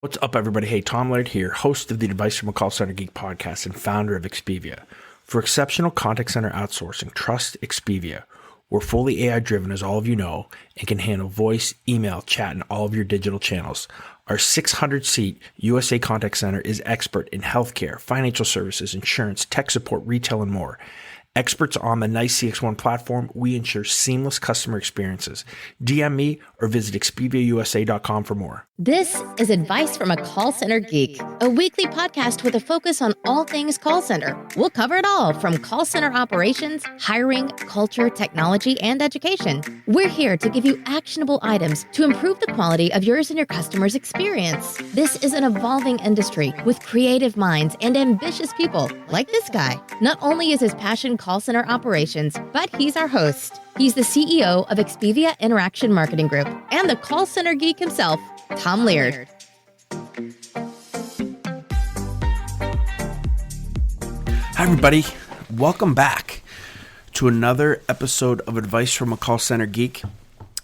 What's up, everybody? Hey, Tom Laird here, host of the Advice from a Call Center Geek podcast and founder of Expivia. For exceptional contact center outsourcing, trust Expivia. We're fully AI-driven, as all of you know, and can handle voice, email, chat, and all of your digital channels. Our 600-seat USA contact center is expert in healthcare, financial services, insurance, tech support, retail, and more. Experts on the NICE CX1 platform, we ensure seamless customer experiences. DM me or visit expiviausa.com for more. This is Advice from a Call Center Geek, a weekly podcast with a focus on all things call center. We'll cover it all from call center operations, hiring, culture, technology, and education. We're here to give you actionable items to improve the quality of yours and your customers' experience. This is an evolving industry with creative minds and ambitious people like this guy. Not only is his passion call center operations, but he's our host. He's the CEO of Expivia Interaction Marketing Group and the Call Center Geek himself, Tom Laird. Hi, everybody. Welcome back to another episode of Advice from a Call Center Geek,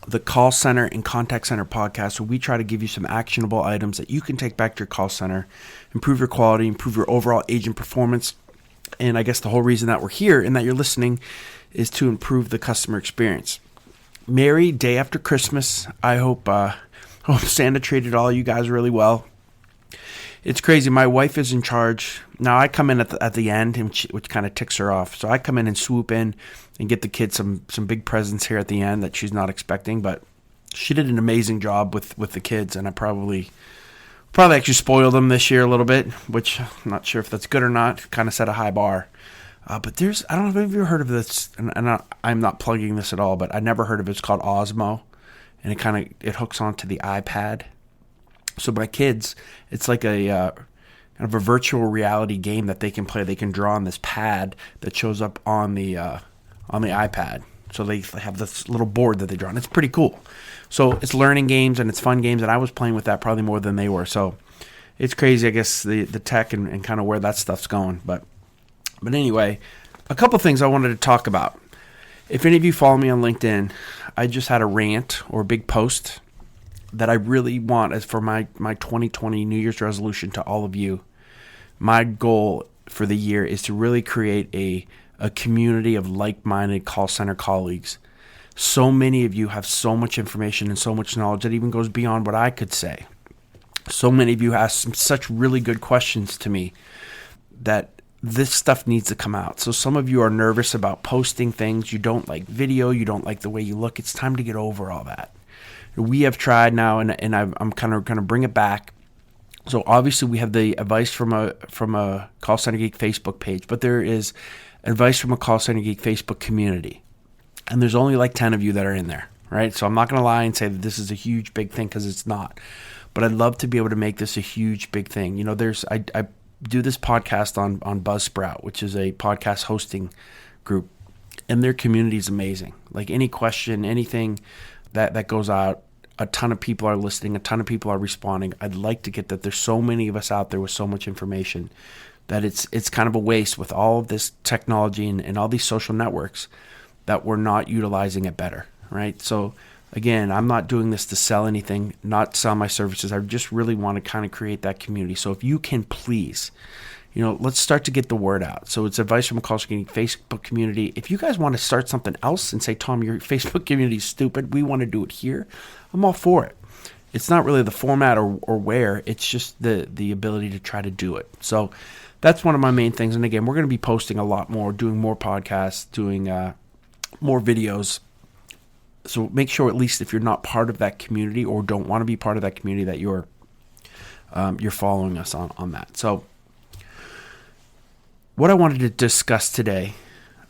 the call center and contact center podcast, where we try to give you some actionable items that you can take back to your call center, improve your quality, improve your overall agent performance. And I guess the whole reason that we're here and that you're listening is to improve the customer experience. Merry day after Christmas. I hope Santa treated all you guys really well. It's crazy. My wife is in charge. Now I come in at the end, which kind of ticks her off. So I come in and swoop in and get the kids some big presents here at the end that she's not expecting. But she did an amazing job with the kids, and I probably actually spoiled them this year a little bit, which I'm not sure if that's good or not. Kind of set a high bar. But I don't know if you've heard of this, and I'm not plugging this at all, but I never heard of it. It's called Osmo, and it hooks onto the iPad. So my kids, it's like a kind of a virtual reality game that they can play. They can draw on this pad that shows up on the iPad. So they have this little board that they draw, and it's pretty cool. So it's learning games and it's fun games, and I was playing with that probably more than they were. So it's crazy, I guess, the tech and kind of where that stuff's going. But anyway, a couple things I wanted to talk about. If any of you follow me on LinkedIn, I just had a rant or a big post that I really want as for my 2020 New Year's resolution to all of you. My goal for the year is to really create a community of like-minded call center colleagues. So many of you have so much information and so much knowledge that even goes beyond what I could say. So many of you ask such really good questions to me that this stuff needs to come out. So some of you are nervous about posting things. You don't like video. You don't like the way you look. It's time to get over all that. We have tried now, and I'm kind of going to bring it back. So obviously we have the Advice from a Call Center Geek Facebook page, but there is Advice from a Call Center Geek Facebook community. And there's only like 10 of you that are in there, right? So I'm not going to lie and say that this is a huge, big thing, because it's not. But I'd love to be able to make this a huge, big thing. You know, I do this podcast on Buzzsprout, which is a podcast hosting group, and their community is amazing. Like any question, anything that goes out, a ton of people are listening, a ton of people are responding. I'd like to get that. There's so many of us out there with so much information that it's kind of a waste with all of this technology and all these social networks that we're not utilizing it better, right? So again, I'm not doing this to sell anything, not sell my services. I just really want to kind of create that community. So if you can please, let's start to get the word out. So it's Advice from a Call Center Geek Facebook community. If you guys want to start something else and say, Tom, your Facebook community is stupid, we want to do it here, I'm all for it. It's not really the format or where, it's just the ability to try to do it. So that's one of my main things. And again, we're going to be posting a lot more, doing more podcasts, doing more videos. So make sure, at least if you're not part of that community or don't want to be part of that community, that you're following us on that. So what I wanted to discuss today,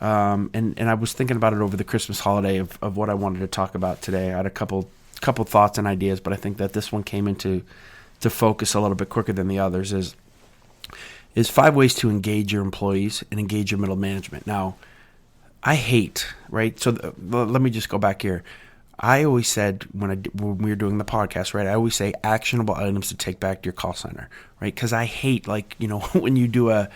and I was thinking about it over the Christmas holiday of what I wanted to talk about today. I had a couple thoughts and ideas, but I think that this one came into focus a little bit quicker than the others. Is 5 ways to engage your employees and engage your middle management. Now, I hate, right? So let me just go back here. I always said when we were doing the podcast, right? I always say actionable items to take back to your call center, right? Because I hate, when you do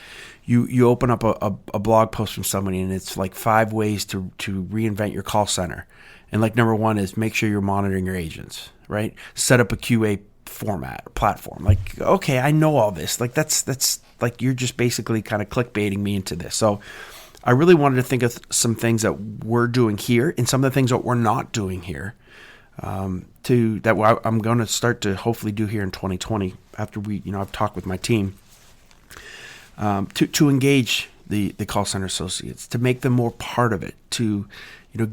you open up a blog post from somebody and it's like 5 ways to reinvent your call center, and number 1 is make sure you're monitoring your agents, right? Set up a QA format, platform. Like, okay, I know all this. Like that's like you're just basically kind of clickbaiting me into this. So I really wanted to think of some things that we're doing here and some of the things that we're not doing here. I'm going to start to hopefully do here in 2020 after I've talked with my team to engage the call center associates, to make them more part of it, to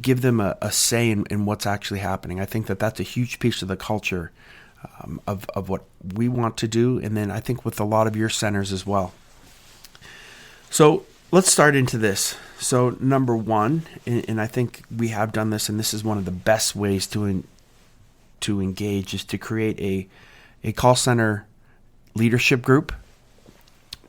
give them a say in what's actually happening. I think that that's a huge piece of the culture of what we want to do, and then I think with a lot of your centers as well. So let's start into this. So number one, and I think we have done this, and this is one of the best ways to engage, is to create a call center leadership group,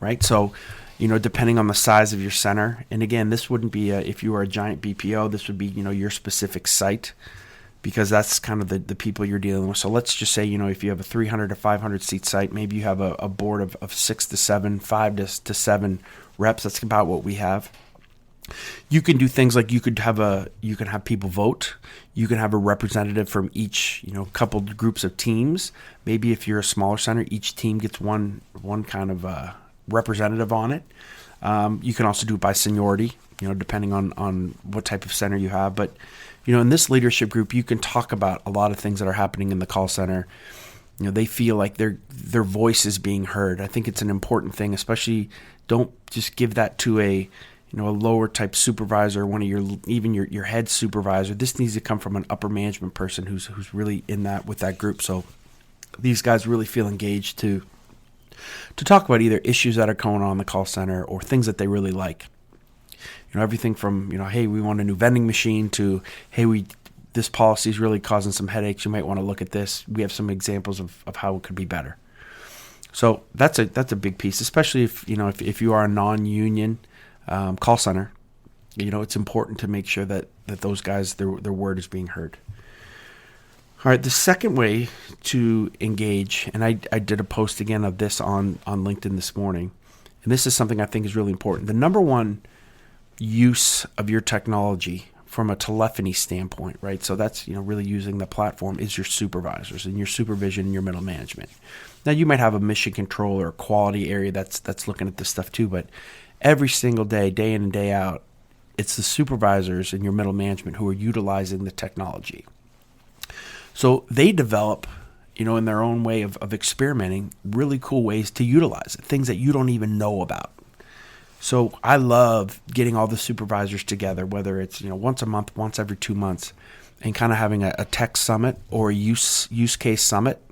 right? So, depending on the size of your center, and again, this wouldn't be if you were a giant BPO, this would be, your specific site, because that's kind of the people you're dealing with. So let's just say, if you have a 300 to 500 seat site, maybe you have a board of 6 to 7, 5 to 7 reps. That's about what we have. You can do things like you can have people vote. You can have a representative from each, couple groups of teams. Maybe if you're a smaller center, each team gets one kind of representative on it. You can also do it by seniority, depending on what type of center you have. But, in this leadership group, you can talk about a lot of things that are happening in the call center. They feel like their voice is being heard. I think it's an important thing, especially don't just give that to a lower type supervisor, one of your head supervisor. This needs to come from an upper management person who's really in that with that group. So these guys really feel engaged to talk about either issues that are going on in the call center or things that they really like. Everything from, hey, we want a new vending machine to, hey, this policy is really causing some headaches. You might want to look at this. We have some examples of how it could be better. So that's a big piece, especially if you are a non-union call center. It's important to make sure that those guys, their word is being heard. All right, the second way to engage, and I did a post again of this on LinkedIn this morning, and this is something I think is really important. The number one use of your technology from a telephony standpoint, right? So that's, really using the platform, is your supervisors and your supervision and your middle management. Now you might have a mission control or a quality area that's looking at this stuff too, but every single day, day in and day out, it's the supervisors and your middle management who are utilizing the technology. So they develop, in their own way of experimenting, really cool ways to utilize it, things that you don't even know about. So I love getting all the supervisors together, whether it's, once a month, once every 2 months, and kind of having a tech summit or a use case summit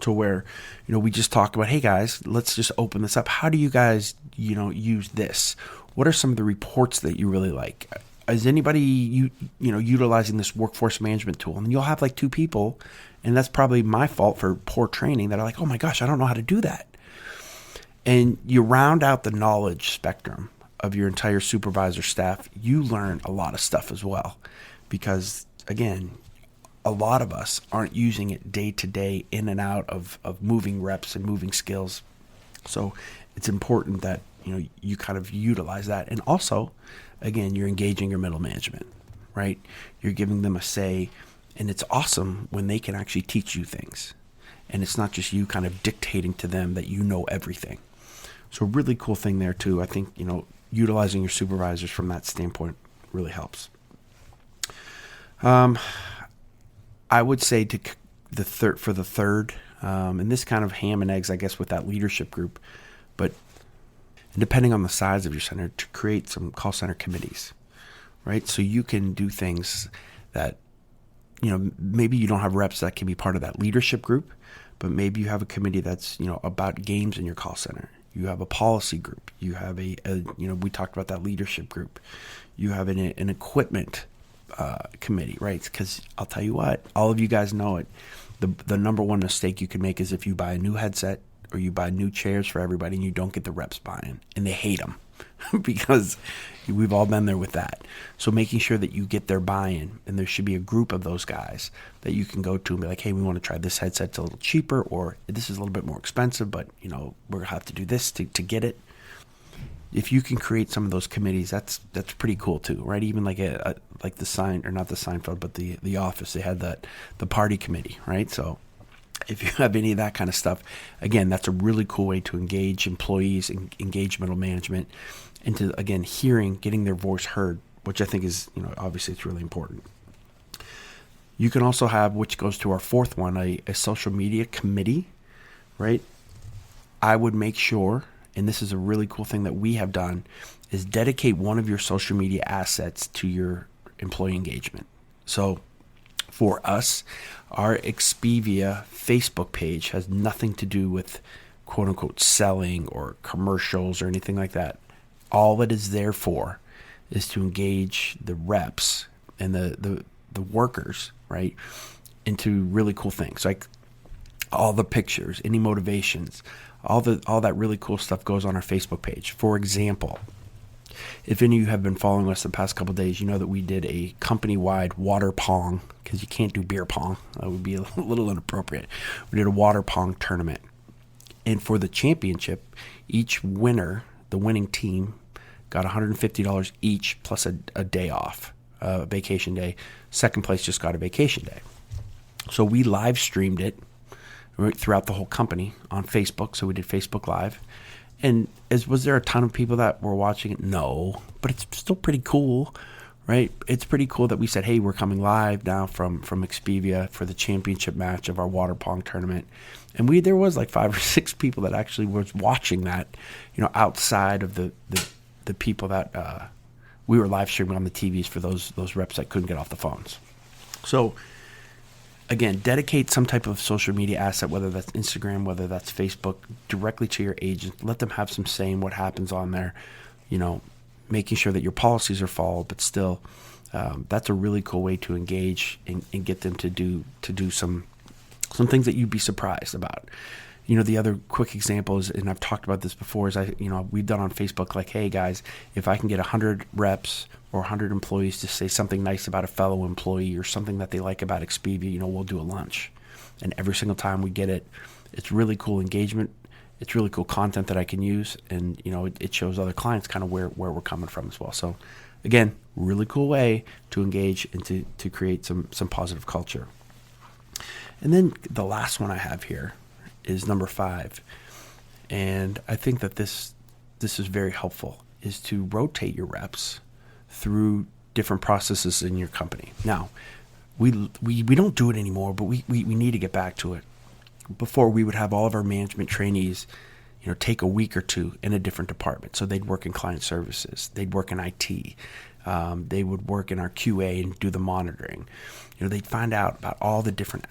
to where, we just talk about, hey guys, let's just open this up. How do you guys, use this? What are some of the reports that you really like? Is anybody, utilizing this workforce management tool? And you'll have like 2 people, and that's probably my fault for poor training, that are like, oh my gosh, I don't know how to do that. And you round out the knowledge spectrum of your entire supervisor staff. You learn a lot of stuff as well, because again, a lot of us aren't using it day to day in and out of moving reps and moving skills. So it's important that, you kind of utilize that. And also, again, you're engaging your middle management, right? You're giving them a say, and it's awesome when they can actually teach you things. And it's not just you kind of dictating to them that you know everything. So a really cool thing there too. I think, utilizing your supervisors from that standpoint really helps. I would say for the third, and this kind of ham and eggs, I guess, with that leadership group, but depending on the size of your center, to create some call center committees, right? So you can do things that, maybe you don't have reps that can be part of that leadership group, but maybe you have a committee that's, about games in your call center. You have a policy group. You have we talked about that leadership group. You have an equipment committee, right? Because I'll tell you what, all of you guys know it. The number one mistake you can make is if you buy a new headset or you buy new chairs for everybody and you don't get the reps buy-in, and they hate them because we've all been there with that. So making sure that you get their buy-in, and there should be a group of those guys that you can go to and be like, hey, we want to try this headset. It's a little cheaper, or this is a little bit more expensive, but we're gonna have to do this to get it. If you can create some of those committees, that's pretty cool too, right? Even like like the not the Seinfeld, but the Office, they had the party committee, right? So If you have any of that kind of stuff, again, that's a really cool way to engage employees and engage middle management into, again, getting their voice heard, which I think is, obviously it's really important. You can also have, which goes to our fourth one, a social media committee, right? I would make sure, and this is a really cool thing that we have done, is dedicate one of your social media assets to your employee engagement. So for us, our Expivia Facebook page has nothing to do with quote unquote selling or commercials or anything like that. All it is there for is to engage the reps and the workers, right, into really cool things like all the pictures, any motivations, all that really cool stuff goes on our Facebook page. For example, if any of you have been following us the past couple of days, you know that we did a company-wide water pong, because you can't do beer pong. That would be a little inappropriate. We did a water pong tournament. And for the championship, each winner, the winning team, got $150 each plus a day off, a vacation day. Second place just got a vacation day. So we live streamed it throughout the whole company on Facebook. So we did Facebook Live. And was there a ton of people that were watching it? No, but it's still pretty cool, right? It's pretty cool that we said, hey, we're coming live now from Expivia for the championship match of our water pong tournament. And there was like 5 or 6 people that actually was watching that, outside of the people that we were live streaming on the TVs for those reps that couldn't get off the phones. So again, dedicate some type of social media asset, whether that's Instagram, whether that's Facebook, directly to your agent. Let them have some say in what happens on there, making sure that your policies are followed, but still, that's a really cool way to engage and get them to do some things that you'd be surprised about. The other quick example is, and I've talked about this before, is we've done on Facebook, like, hey guys, if I can get 100 reps or 100 employees to say something nice about a fellow employee or something that they like about Expivia, we'll do a lunch. And every single time we get it, it's really cool engagement. It's really cool content that I can use. And, it shows other clients kind of where we're coming from as well. So again, really cool way to engage and to create some positive culture. And then the last one I have here is number 5. And I think that this is very helpful, is to rotate your reps through different processes in your company. Now, we don't do it anymore, but we need to get back to it. Before, we would have all of our management trainees, take a week or 2 in a different department. So they'd work in client services, they'd work in IT, they would work in our QA and do the monitoring. They'd find out about all the different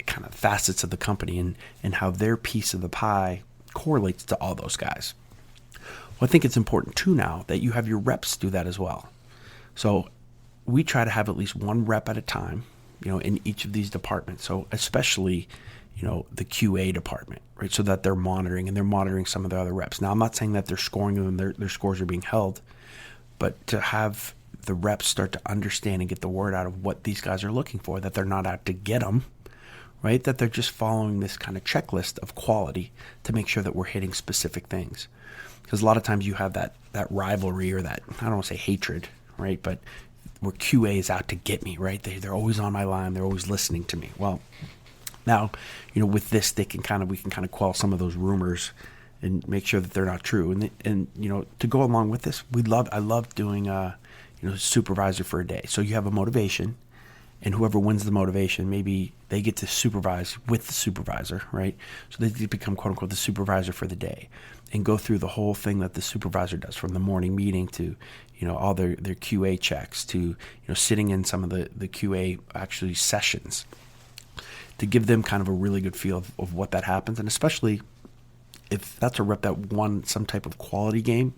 kind of facets of the company and how their piece of the pie correlates to all those guys. Well, I think it's important too now that you have your reps do that as well. So we try to have at least one rep at a time, in each of these departments. So especially, the QA department, right? So that they're monitoring some of the other reps. Now, I'm not saying that they're scoring them, their scores are being held, but to have the reps start to understand and get the word out of what these guys are looking for, that they're not out to get them, right? That they're just following this kind of checklist of quality to make sure that we're hitting specific things. Because a lot of times you have that rivalry or that, I don't want to say hatred, right? But where QA is out to get me, right? They're always on my line. They're always listening to me. Well, now, with this, we can kind of quell some of those rumors and make sure that they're not true. And to go along with this, I love doing supervisor for a day. So you have a motivation, and whoever wins the motivation, maybe they get to supervise with the supervisor, right? So they become, quote unquote, the supervisor for the day and go through the whole thing that the supervisor does, from the morning meeting to, all their QA checks to, sitting in some of the QA actually sessions, to give them kind of a really good feel of what that happens. And especially if that's a rep that won some type of quality game,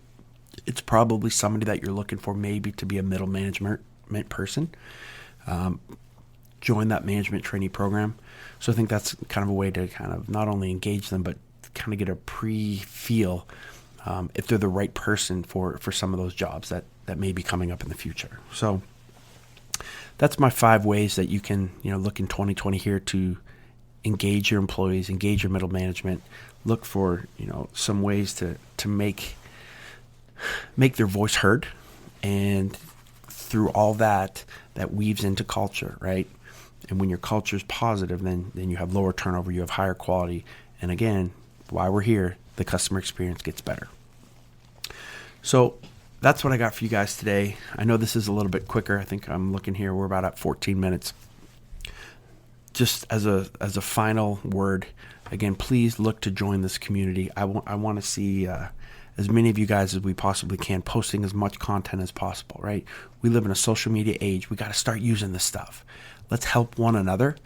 it's probably somebody that you're looking for maybe to be a middle management person. Join that management trainee program. So I think that's kind of a way to kind of not only engage them, but kind of get a pre-feel if they're the right person for some of those jobs that may be coming up in the future. So that's my 5 ways that you can, look in 2020 here to engage your employees, engage your middle management, look for, some ways to make their voice heard. And through all that weaves into culture, right? And when your culture is positive, then you have lower turnover, you have higher quality. And again, while we're here, the customer experience gets better. So that's what I got for you guys today. I know this is a little bit quicker. I think I'm looking here, we're about at 14 minutes. Just as a final word, again, please look to join this community. I want to see as many of you guys as we possibly can posting as much content as possible, right? We live in a social media age. We got to start using this stuff. Let's help one another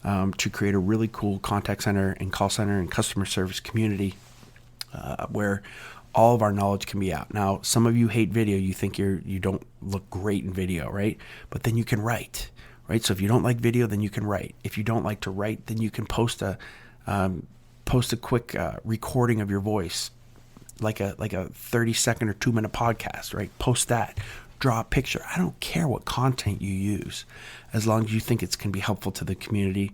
to create a really cool contact center and call center and customer service community where all of our knowledge can be out. Now, some of you hate video. You think you don't look great in video, right? But then you can write, right? So if you don't like video, then you can write. If you don't like to write, then you can post a quick recording of your voice, like a 30-second or 2-minute podcast, right? Post that. Draw a picture. I don't care what content you use, as long as you think it's can be helpful to the community,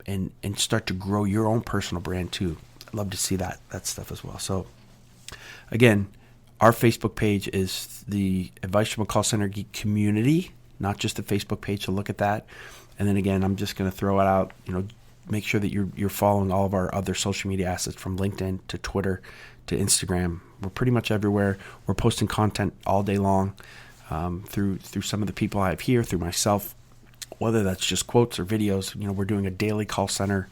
and start to grow your own personal brand too. I'd love to see that stuff as well. So again, our Facebook page is the Advice from a Call Center Geek community, not just the Facebook page. So look at that. And then again, I'm just going to throw it out. Make sure that you're following all of our other social media assets, from LinkedIn to Twitter to Instagram. We're pretty much everywhere. We're posting content all day long through some of the people I have here, through myself, whether that's just quotes or videos. We're doing a daily call center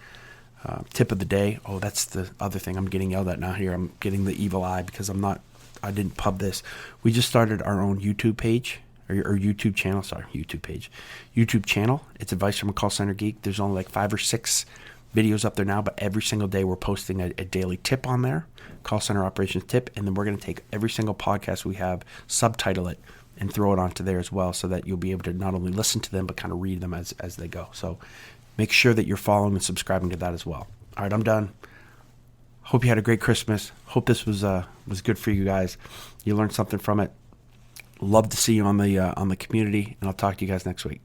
tip of the day. Oh, that's the other thing I'm getting yelled at now here. I'm getting the evil eye because I didn't pub this. We just started our own YouTube page. Or YouTube channel, YouTube channel. It's Advice from a Call Center Geek. There's only like 5 or 6 videos up there now, but every single day we're posting a daily tip on there, call center operations tip, and then we're going to take every single podcast we have, subtitle it, and throw it onto there as well, so that you'll be able to not only listen to them, but kind of read them as they go. So make sure that you're following and subscribing to that as well. All right, I'm done. Hope you had a great Christmas. Hope this was good for you guys. You learned something from it. Love to see you on the community, and I'll talk to you guys next week.